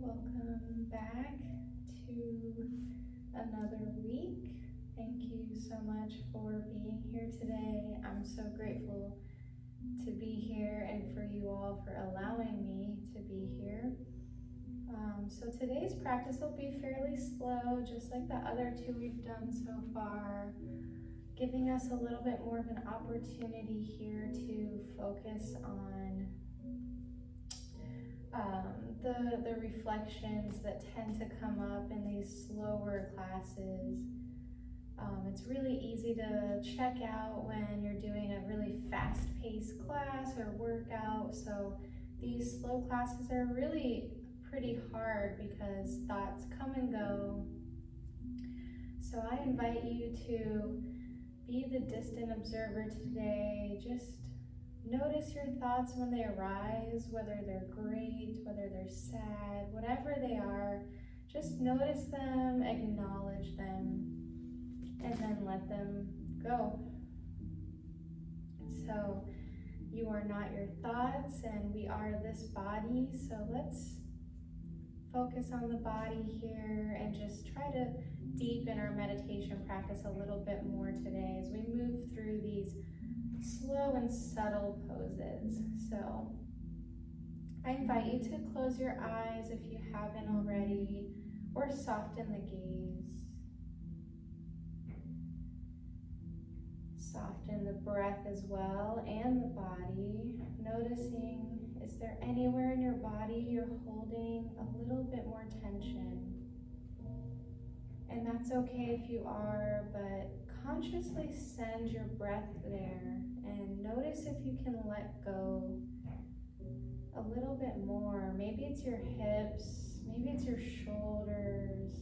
Welcome back to another week. Thank you so much for being here today. I'm so grateful to be here and for you all for allowing me to be here. So today's practice will be fairly slow, just like the other two we've done so far, giving us a little bit more of an opportunity here to focus on the reflections that tend to come up in these slower classes. It's really easy to check out when you're doing a really fast-paced class or workout, so these slow classes are really pretty hard because thoughts come and go. So I invite you to be the distant observer today. Just notice your thoughts when they arise, whether they're great, whether they're sad, whatever they are. Just notice them, acknowledge them, and then let them go. So you are not your thoughts, and we are this body. So let's focus on the body here and just try to deepen our meditation practice a little bit more today as we move through these slow and subtle poses. So I invite you to close your eyes if you haven't already, or soften the gaze. Soften the breath as well and the body, noticing, is there anywhere in your body you're holding a little bit more tension? And that's okay if you are, but consciously send your breath there and notice if you can let go a little bit more. Maybe it's your hips, maybe it's your shoulders.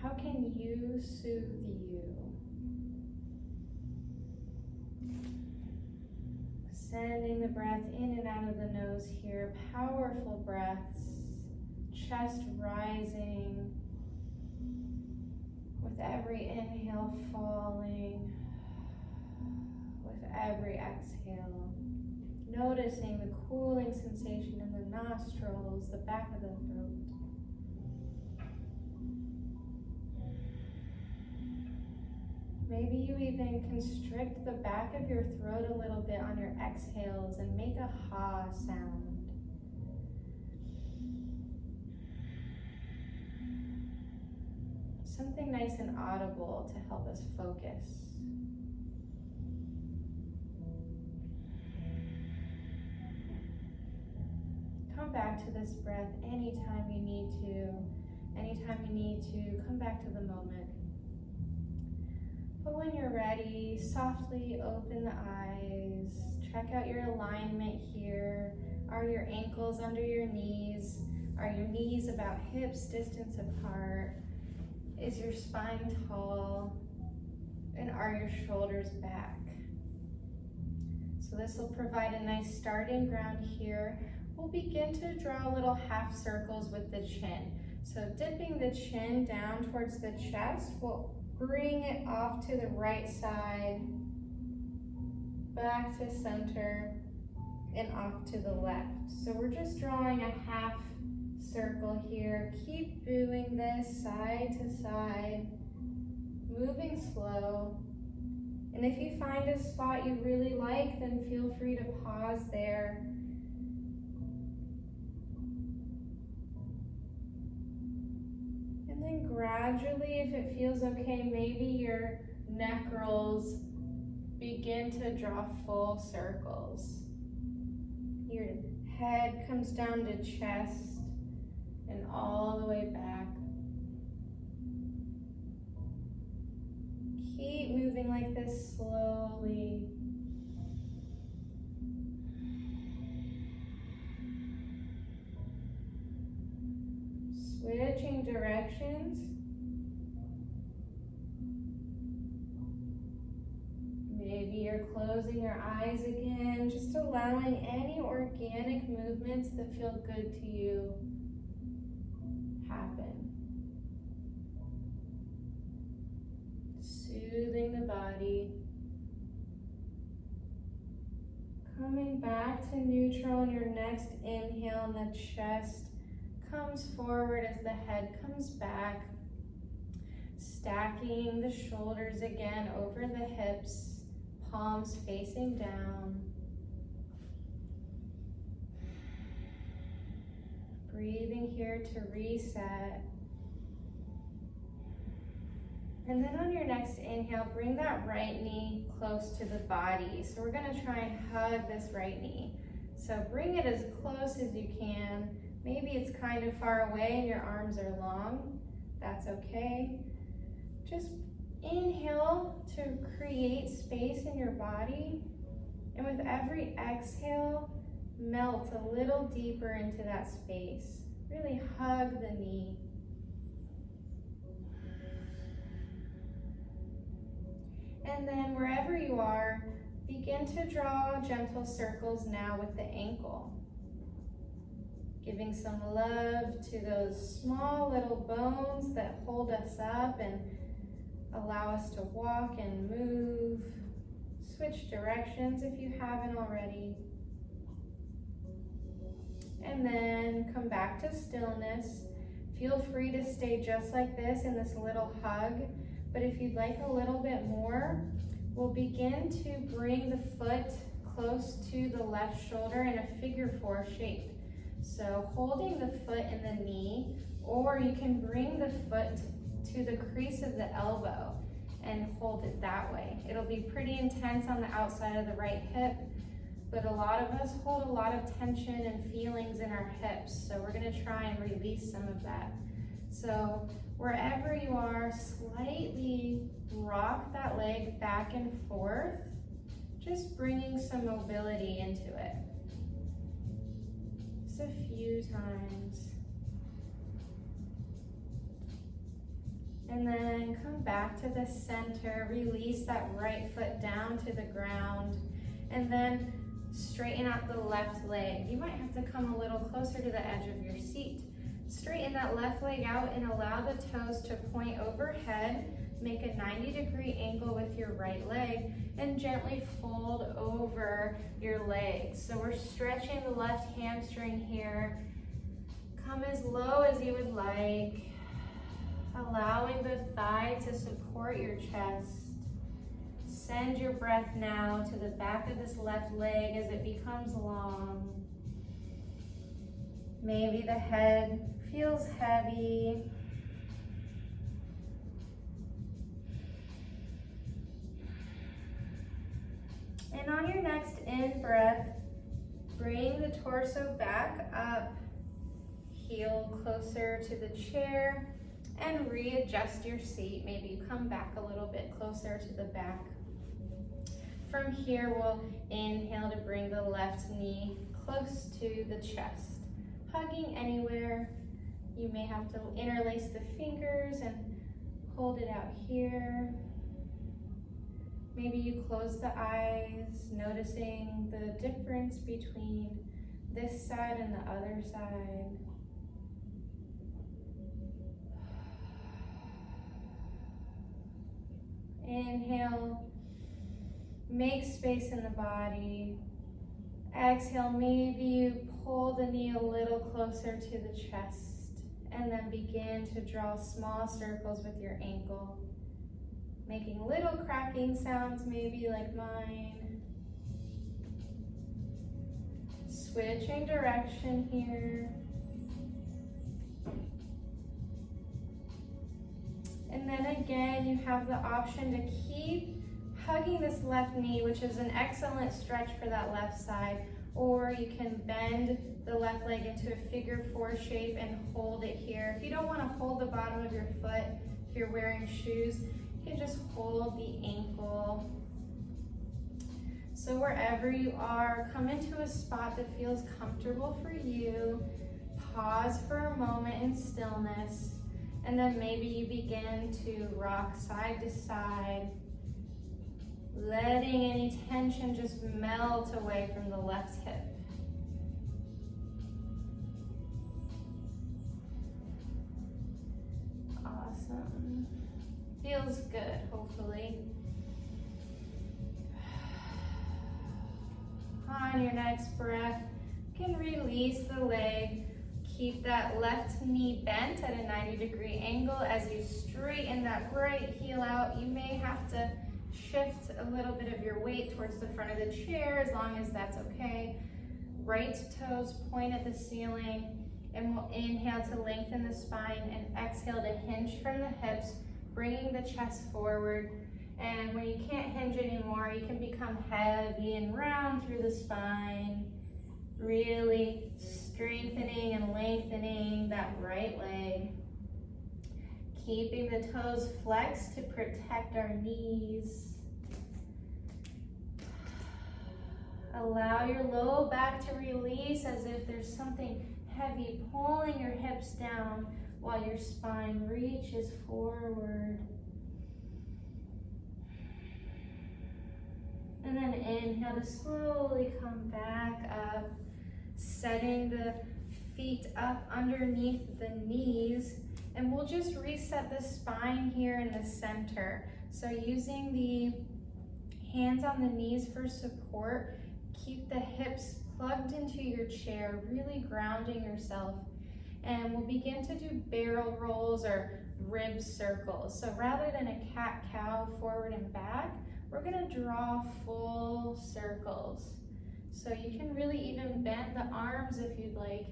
How can you soothe you? Sending the breath in and out of the nose here, powerful breaths, chest rising, with every inhale falling, with every exhale. Noticing the cooling sensation in the nostrils, the back of the throat. Maybe you even constrict the back of your throat a little bit on your exhales and make a ha sound. Something nice and audible to help us focus. Come back to this breath anytime you need to. Anytime you need to, come back to the moment. But when you're ready, softly open the eyes. Check out your alignment here. Are your ankles under your knees? Are your knees about hips distance apart? Is your spine tall? And are your shoulders back? So this will provide a nice starting ground here. We'll begin to draw little half circles with the chin. So dipping the chin down towards the chest, we'll bring it off to the right side, back to center, and off to the left. So we're just drawing a half circle here. Keep doing this side to side, moving slow. And if you find a spot you really like, then feel free to pause there. And then gradually, if it feels okay, maybe your neck rolls begin to draw full circles. Your head comes down to chest and all the way back. Keep moving like this slowly. Switching directions. Maybe you're closing your eyes again, just allowing any organic movements that feel good to you happen. Soothing the body, Coming back to neutral in your next inhale, and the chest comes forward as the head comes back. Stacking the shoulders again over the hips, palms facing down. Breathing here to reset. And then on your next inhale, bring that right knee close to the body. So we're gonna try and hug this right knee. So bring it as close as you can. Maybe it's kind of far away and your arms are long. That's okay. Just inhale to create space in your body. And with every exhale, melt a little deeper into that space. Really hug the knee. And then wherever you are, begin to draw gentle circles now with the ankle. Giving some love to those small little bones that hold us up and allow us to walk and move. Switch directions if you haven't already. And then come back to stillness. Feel free to stay just like this in this little hug. But if you'd like a little bit more, we'll begin to bring the foot close to the left shoulder in a figure 4 shape. So holding the foot in the knee, or you can bring the foot to the crease of the elbow and hold it that way. It'll be pretty intense on the outside of the right hip, but a lot of us hold a lot of tension and feelings in our hips. So we're gonna try and release some of that. So wherever you are, slightly rock that leg back and forth, just bringing some mobility into it. Just a few times. And then come back to the center, release that right foot down to the ground, and then straighten out the left leg. You might have to come a little closer to the edge of your seat. Straighten that left leg out and allow the toes to point overhead. Make a 90-degree angle with your right leg and gently fold over your legs. So we're stretching the left hamstring here. Come as low as you would like, allowing the thigh to support your chest. Send your breath now to the back of this left leg as it becomes long. Maybe the head feels heavy. And on your next in-breath, bring the torso back up, heel closer to the chair, and readjust your seat. Maybe you come back a little bit closer to the back. From here, we'll inhale to bring the left knee close to the chest. Hugging anywhere. You may have to interlace the fingers and hold it out here. Maybe you close the eyes, noticing the difference between this side and the other side. Inhale, make space in the body. Exhale, maybe you pull the knee a little closer to the chest, and then begin to draw small circles with your ankle, making little cracking sounds, maybe like mine. Switching direction here. And then again, you have the option to keep hugging this left knee, which is an excellent stretch for that left side, or you can bend the left leg into a figure 4 shape and hold it here. If you don't want to hold the bottom of your foot, if you're wearing shoes, you can just hold the ankle. So wherever you are, come into a spot that feels comfortable for you. Pause for a moment in stillness, and then maybe you begin to rock side to side, letting any tension just melt away from the left hip. Awesome. Feels good, hopefully. On next breath, you can release the leg. Keep that left knee bent at a 90-degree angle as you straighten that right heel out. You may have to shift a little bit of your weight towards the front of the chair, as long as that's okay. Right toes point at the ceiling, and we'll inhale to lengthen the spine and exhale to hinge from the hips, bringing the chest forward. And when you can't hinge anymore, you can become heavy and round through the spine, really strengthening and lengthening that right leg. Keeping the toes flexed to protect our knees. Allow your low back to release as if there's something heavy pulling your hips down while your spine reaches forward. And then inhale to slowly come back up, setting the feet up underneath the knees. And we'll just reset the spine here in the center. So using the hands on the knees for support, keep the hips plugged into your chair, really grounding yourself. And we'll begin to do barrel rolls or rib circles. So rather than a cat-cow forward and back, we're gonna draw full circles. So you can really even bend the arms if you'd like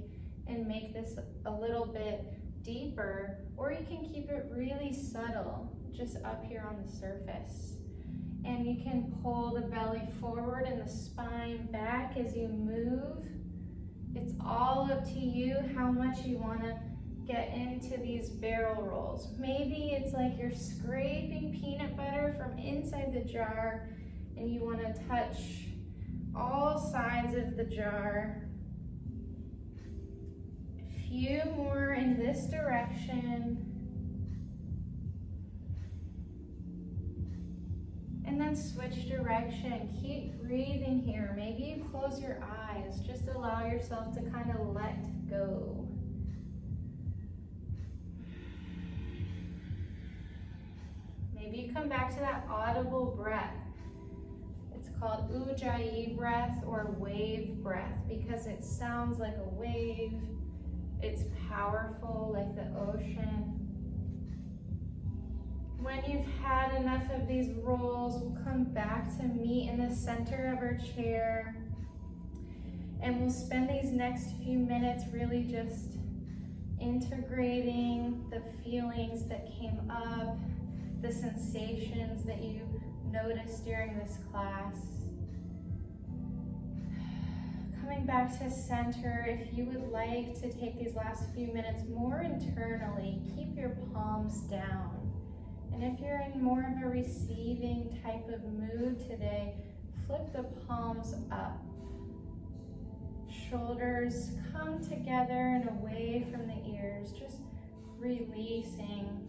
and make this a little bit deeper, or you can keep it really subtle, just up here on the surface. And you can pull the belly forward and the spine back as you move. It's all up to you how much you wanna get into these barrel rolls. Maybe it's like you're scraping peanut butter from inside the jar and you wanna touch all sides of the jar. A few more in this direction. And then switch direction. Keep breathing here. Maybe you close your eyes. Just allow yourself to kind of let go. Maybe you come back to that audible breath. It's called Ujjayi breath or wave breath because it sounds like a wave. It's powerful like the ocean. When you've had enough of these rolls, we'll come back to meet in the center of our chair. And we'll spend these next few minutes really just integrating the feelings that came up, the sensations that you noticed during this class. Coming back to center, if you would like to take these last few minutes more internally, keep your palms down. And if you're in more of a receiving type of mood today, flip the palms up. Shoulders come together and away from the ears, just releasing.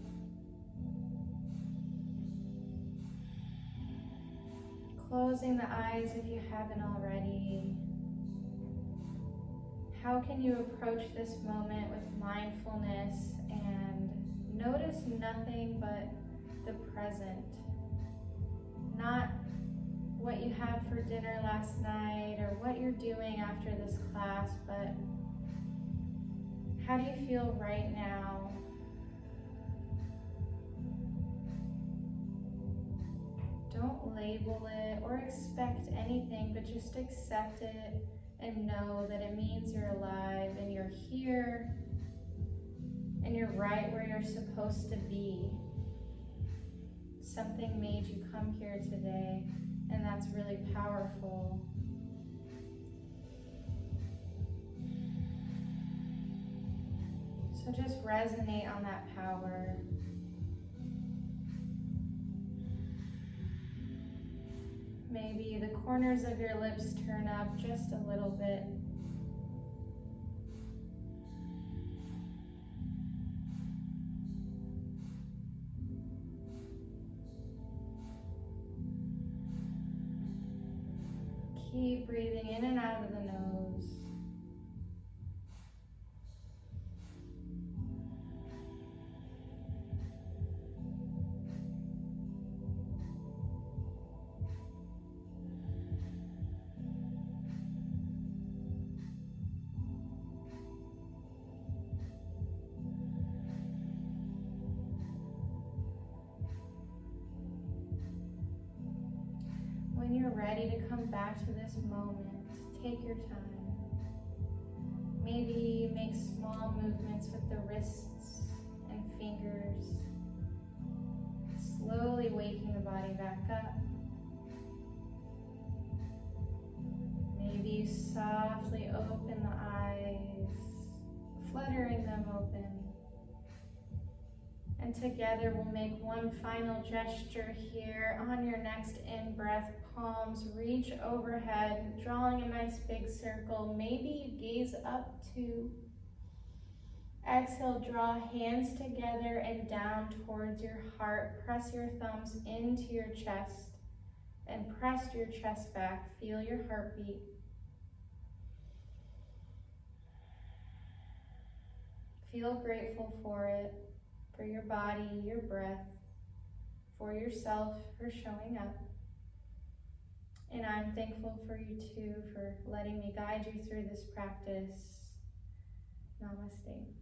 Closing the eyes if you haven't already. How can you approach this moment with mindfulness and notice nothing but the present? Not what you had for dinner last night or what you're doing after this class, but how do you feel right now? Don't label it or expect anything, but just accept it and know that it means you're alive and you're here and you're right where you're supposed to be. Something made you come here today, and that's really powerful. So just resonate on that power. Maybe the corners of your lips turn up just a little bit. Keep breathing in and out of the nose. you to come back to this moment. Take your time. Maybe make small movements with the wrists and fingers, slowly waking the body back up. Maybe you softly open the eyes, fluttering them open. And together we'll make one final gesture here. On your next in-breath, palms reach overhead, drawing a nice big circle. Maybe you gaze up to. Exhale, draw hands together and down towards your heart. Press your thumbs into your chest and press your chest back. Feel your heartbeat. Feel grateful for it, for your body, your breath, for yourself, for showing up. And I'm thankful for you too, for letting me guide you through this practice. Namaste.